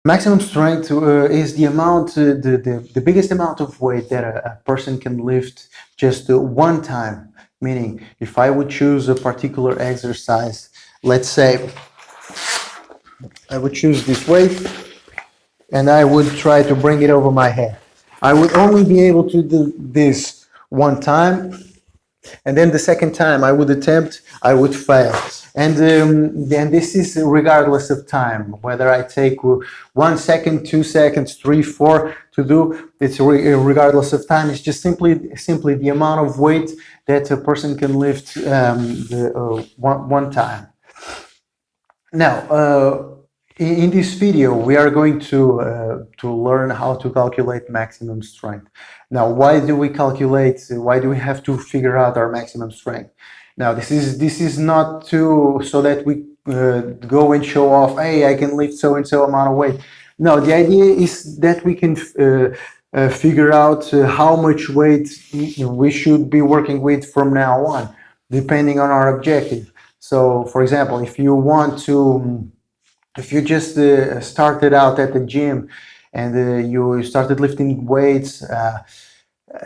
Maximum strength is the amount, the biggest amount of weight that a person can lift just one time. Meaning, if I would choose a particular exercise, let's say I would choose this weight and I would try to bring it over my head. I would only be able to do this one time, and then the second time I would attempt, I would fail. And then this is regardless of time, whether I take 1 second, 2 seconds, 3, 4 to do. It's regardless of time. It's just simply the amount of weight that a person can lift one time. Now, in this video, we are going to learn how to calculate maximum strength. Now, why do we calculate? Why do we have to figure out our maximum strength? Now, this is not so that we go and show off. Hey, I can lift so and so amount of weight. No, the idea is that we can figure out how much weight we should be working with from now on, depending on our objective. So, for example, if you just started out at the gym and you started lifting weights,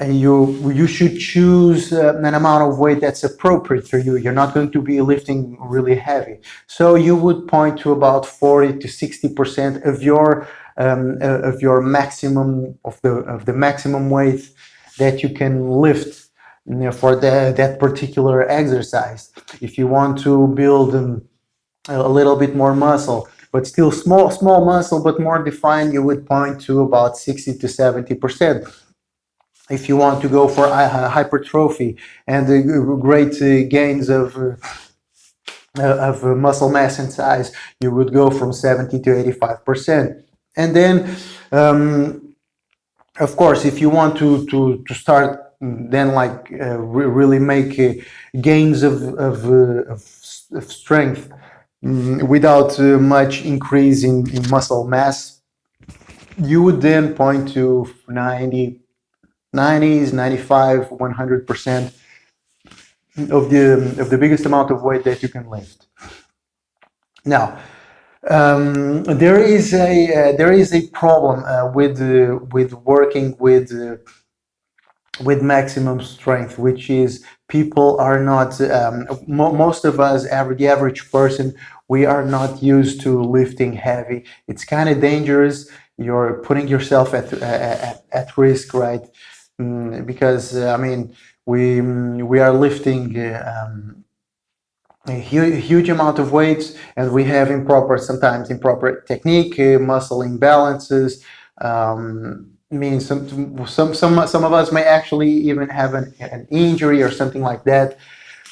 you should choose an amount of weight that's appropriate for you. You're not going to be lifting really heavy, so you would point to about 40 to 60% of your maximum of the maximum weight that you can lift for that particular exercise. If you want to build a little bit more muscle, but still small muscle, but more defined, you would point to about 60 to 70%. If you want to go for hypertrophy and great gains of muscle mass and size, you would go from 70 to 85%. And then, of course, if you want to start, then really make gains of strength without much increase in muscle mass, you would then point to 90s, 95, 100% of the biggest amount of weight that you can lift. Now, there is a problem with working with maximum strength, which is people are not, most of us, the average person, we are not used to lifting heavy. It's kind of dangerous. You're putting yourself at risk, right? Because I mean, we are lifting a huge amount of weights, and we have sometimes improper technique, muscle imbalances. Means some of us may actually even have an injury or something like that.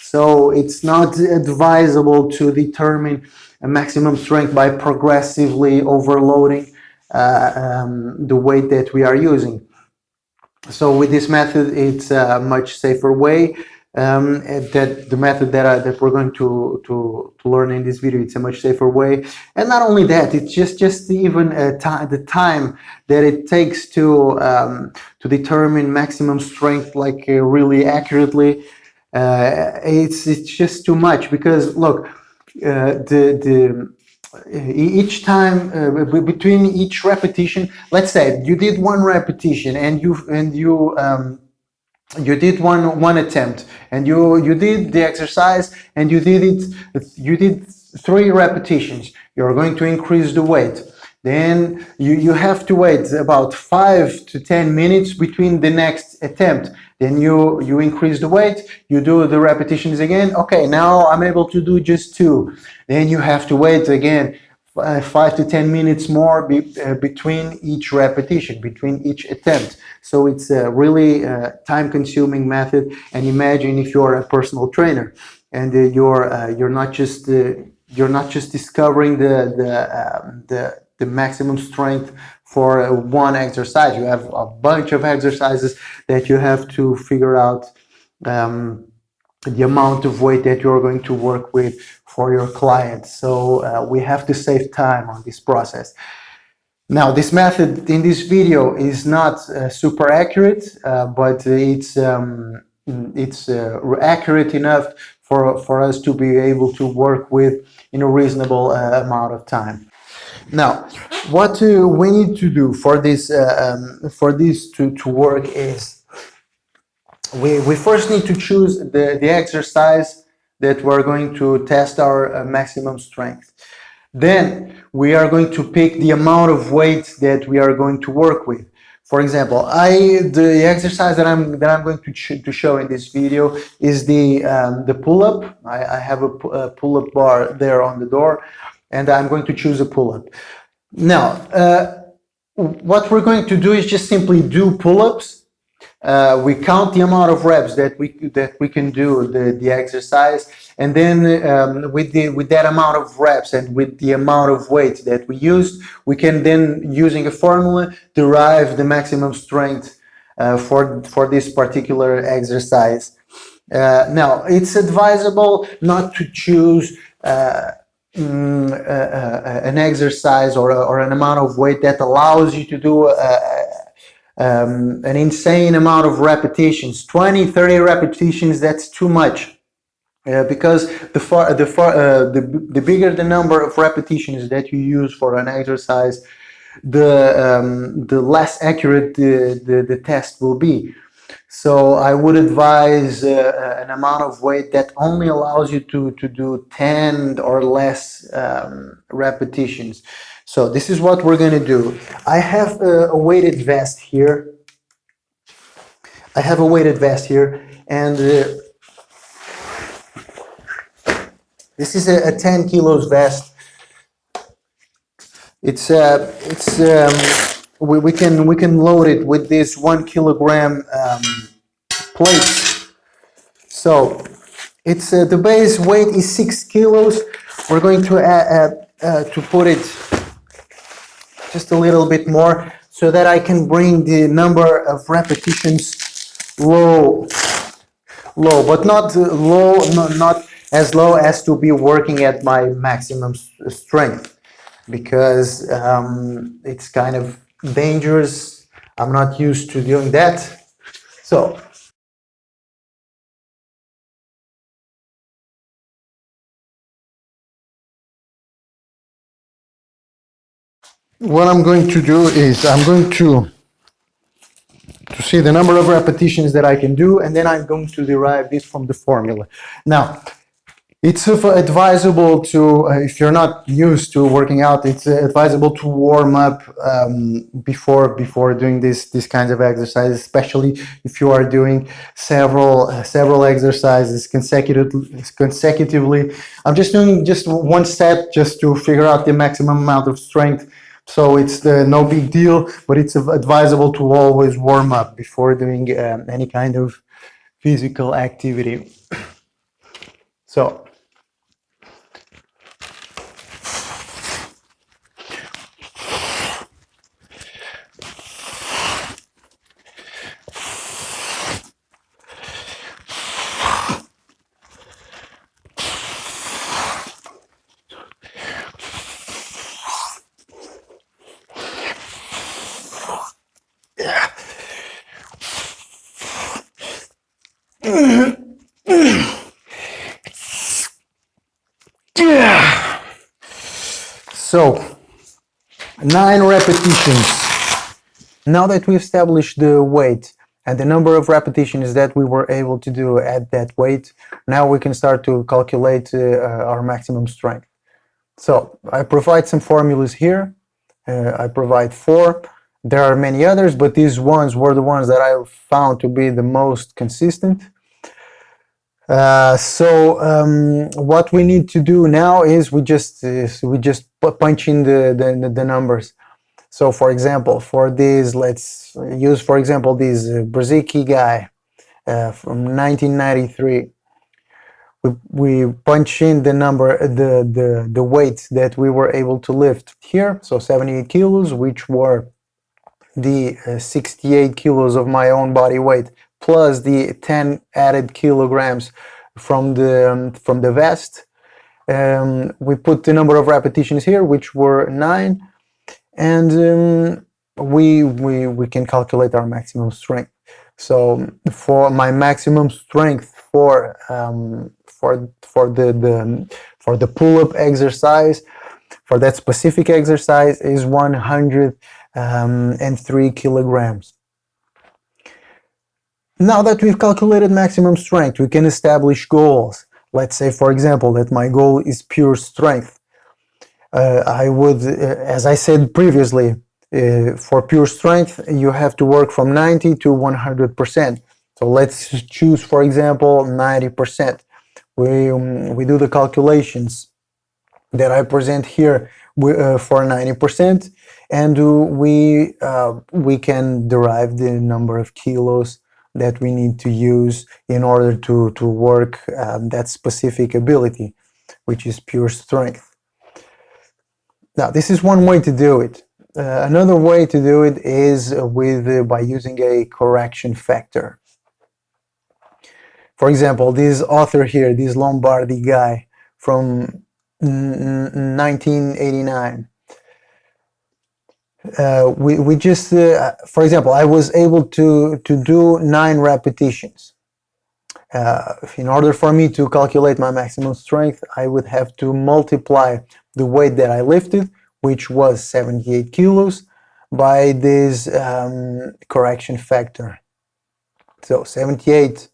So it's not advisable to determine a maximum strength by progressively overloading the weight that we are using. So with this method, it's a much safer way. That the method that we're going to learn in this video, it's a much safer way. And not only that, it's just even the time that it takes to determine maximum strength really accurately. It's just too much, because look, each time between each repetition, let's say you did one repetition and you did one attempt, and you did the exercise and you did 3 repetitions. You're going to increase the weight. Then you have to wait about 5 to 10 minutes between the next attempt. Then you increase the weight, you do the repetitions again. Okay, now I'm able to do just 2. Then you have to wait again 5 to 10 minutes more between each repetition, between each attempt. So it's a really time-consuming method. And imagine if you're a personal trainer and you're not just discovering the maximum strength for one exercise. You have a bunch of exercises that you have to figure out the amount of weight that you're going to work with for your clients. So we have to save time on this process. Now, this method in this video is not super accurate, but it's accurate enough for us to be able to work with in a reasonable amount of time. Now, what we need to do for this to work is we first need to choose the exercise that we're going to test our maximum strength. Then we are going to pick the amount of weight that we are going to work with. For example, the exercise that I'm going to show in this video is the pull-up. I have a pull-up bar there on the door, and I'm going to choose a pull-up. Now, what we're going to do is just simply do pull-ups. We count the amount of reps that we can do the exercise, and then with that amount of reps and with the amount of weight that we used, we can then, using a formula, derive the maximum strength for this particular exercise. Now, it's advisable not to choose an exercise or an amount of weight that allows you to do an insane amount of repetitions. 20-30 repetitions, that's too much. Because the bigger the number of repetitions that you use for an exercise, the less accurate the test will be. So I would advise an amount of weight that only allows you to do 10 or less repetitions. So this is what we're going to do. I have a weighted vest here. And this is a 10 kilos vest. We can load it with this 1 kilogram plate. So it's the base weight is 6 kilos. We're going to put it just a little bit more so that I can bring the number of repetitions low, but not low, not as low as to be working at my maximum strength, because it's kind of dangerous. I'm not used to doing that. So what I'm going to do is I'm going to see the number of repetitions that I can do, and then I'm going to derive this from the formula. Now, it's advisable to, if you're not used to working out, it's advisable to warm up before doing this kinds of exercises, especially if you are doing several exercises consecutively. I'm just doing just one set just to figure out the maximum amount of strength. So it's no big deal, but it's advisable to always warm up before doing any kind of physical activity. So So, 9 repetitions. Now that we established the weight and the number of repetitions that we were able to do at that weight, now we can start to calculate our maximum strength. So, I provide some formulas here. I provide 4. There are many others, but these ones were the ones that I found to be the most consistent. What we need to do now is we just punch in the numbers. So, for example, for this, let's use, for example, this Brzezicki guy from 1993. We punch in the number, the weight that we were able to lift here. So 78 kilos, which were the 68 kilos of my own body weight, plus the 10 added kilograms from the vest. We put the number of repetitions here, which were 9, and we can calculate our maximum strength. So for my maximum strength for the pull-up exercise, for that specific exercise is 103 kilograms. Now that we've calculated maximum strength, we can establish goals. Let's say, for example, that my goal is pure strength. I would, as I said previously, for pure strength, you have to work from 90 to 100%. So let's choose, for example, 90%. We do the calculations that I present here for 90%, and we can derive the number of kilos that we need to use in order to work that specific ability, which is pure strength. Now, this is one way to do it. Another way to do it is by using a correction factor. For example, this author here, this Lombardi guy from 1989. We just, for example, I was able to do 9 repetitions. In order for me to calculate my maximum strength, I would have to multiply the weight that I lifted, which was 78 kilos, by this correction factor. So 78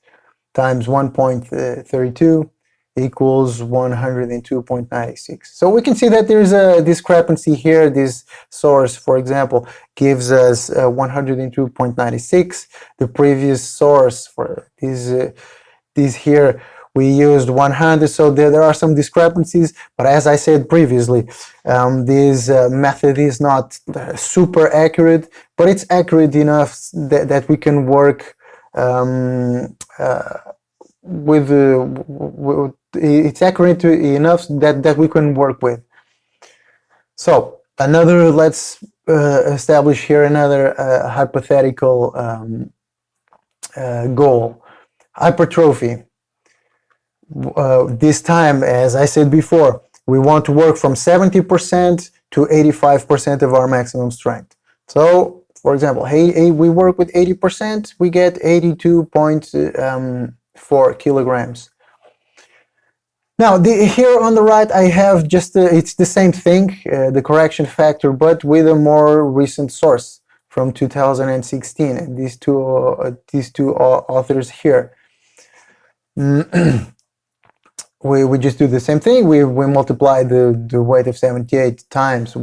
times 1.32 equals 102.96. So we can see that there's a discrepancy here. This source, for example, gives us 102.96. The previous source for these here, we used 100, so there are some discrepancies, but as I said previously, this method is not super accurate, but it's accurate enough that we can work it's accurate enough that we can work with. So let's establish here another hypothetical goal. Hypertrophy. This time, as I said before, we want to work from 70% to 85% of our maximum strength. So, for example, we work with 80%, we get 82.4 kilograms. Now, here on the right, I have just, it's the same thing, the correction factor, but with a more recent source from 2016, and these two authors here. We just do the same thing. We multiply the weight of 78 times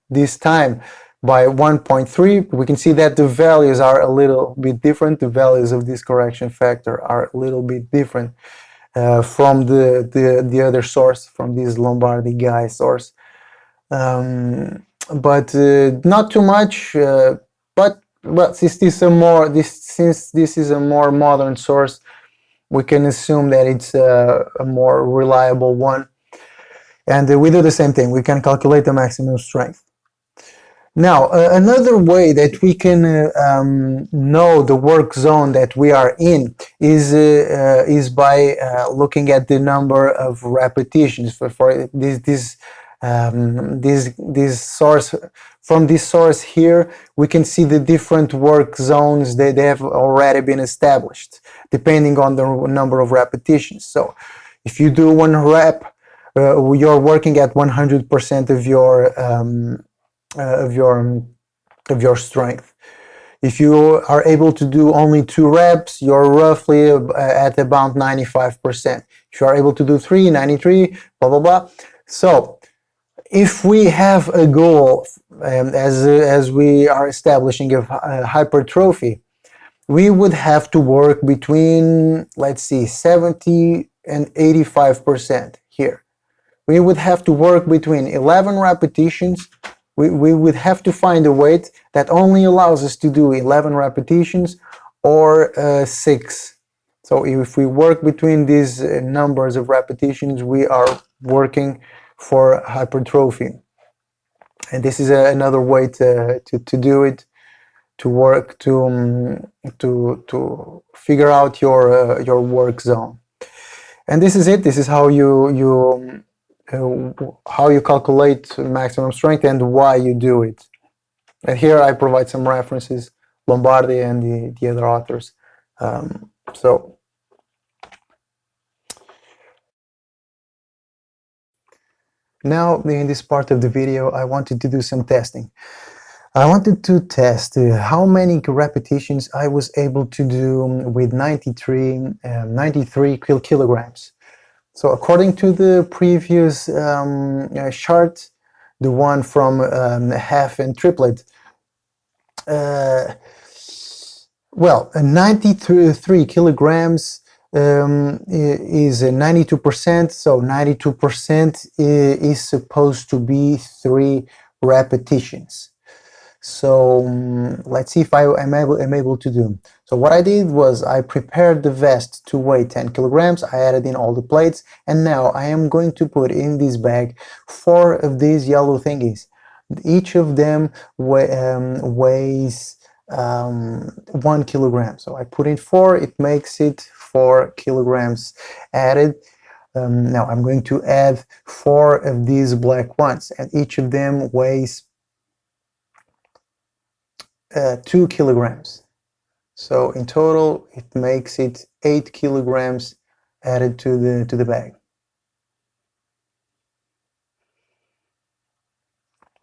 this time by 1.3. We can see that the values are a little bit different. The values of this correction factor are a little bit different from the other source, from this Lombardi guy source, but not too much. But since this is a more modern source, we can assume that it's a more reliable one. And we do the same thing. We can calculate the maximum strength. Now, another way that we can know the work zone that we are in is by looking at the number of repetitions. For this source, from this source here, we can see the different work zones that have already been established, depending on the number of repetitions. So, if you do 1 rep, you're working at 100% of your strength. If you are able to do only 2 reps, you're roughly at about 95%. If you are able to do 3, 93, blah blah blah. So if we have a goal, as we are establishing a hypertrophy, we would have to work between, let's see, 70 and 85% here. We would have to work between 11 repetitions. We would have to find a weight that only allows us to do 11 repetitions or 6. So if we work between these numbers of repetitions, we are working for hypertrophy. And this is another way to do it, to work to figure out your work zone. And this is it. This is how you calculate maximum strength and why you do it. And here I provide some references, Lombardi and the other authors. Now, in this part of the video, I wanted to do some testing. I wanted to test how many repetitions I was able to do with 93 kilograms. So according to the previous chart, the one from half and triplet, uh, well, 93 kilograms is 92%, so 92% is supposed to be 3 repetitions. So let's see if I'm able to do. So what I did was I prepared the vest to weigh 10 kilograms. I added in all the plates, and now I am going to put in this bag 4 of these yellow thingies. Each of them weighs 1 kilogram. So I put in 4. It makes it 4 kilograms added. Now I'm going to add 4 of these black ones, and each of them weighs 2 kilograms. So in total, it makes it 8 kilograms added to the bag.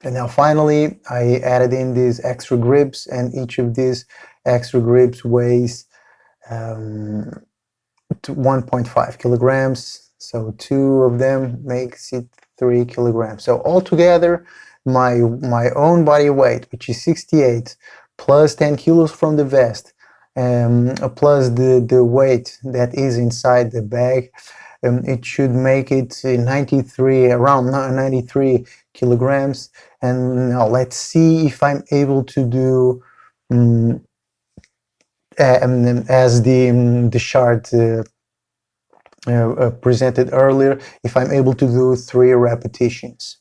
And now finally, I added in these extra grips, and each of these extra grips weighs 1.5 kilograms. So 2 of them makes it 3 kilograms. So altogether, my own body weight, which is 68, plus 10 kilos from the vest, plus the weight that is inside the bag, it should make it 93, around 93 kilograms. And now let's see if I'm able to do as the chart presented earlier, if I'm able to do 3 repetitions.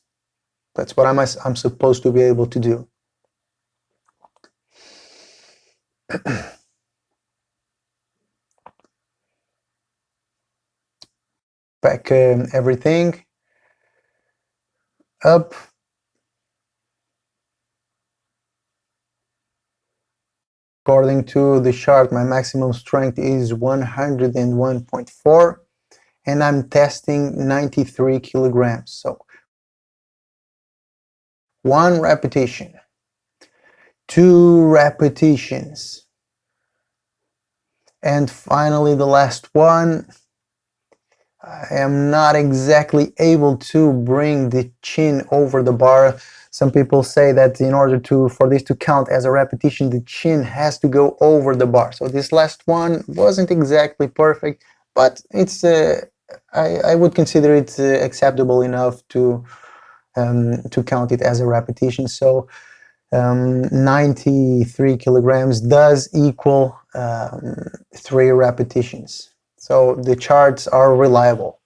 That's what I'm supposed to be able to do. Back everything up. According to the chart, my maximum strength is 101.4, and I'm testing 93 kilograms. So 1 repetition, 2 repetitions, and finally the last one. I am not exactly able to bring the chin over the bar. Some people say that in order for this to count as a repetition, the chin has to go over the bar. So this last one wasn't exactly perfect, but it's I would consider it acceptable enough to count it as a repetition. So 93 kilograms does equal 3 repetitions. So the charts are reliable.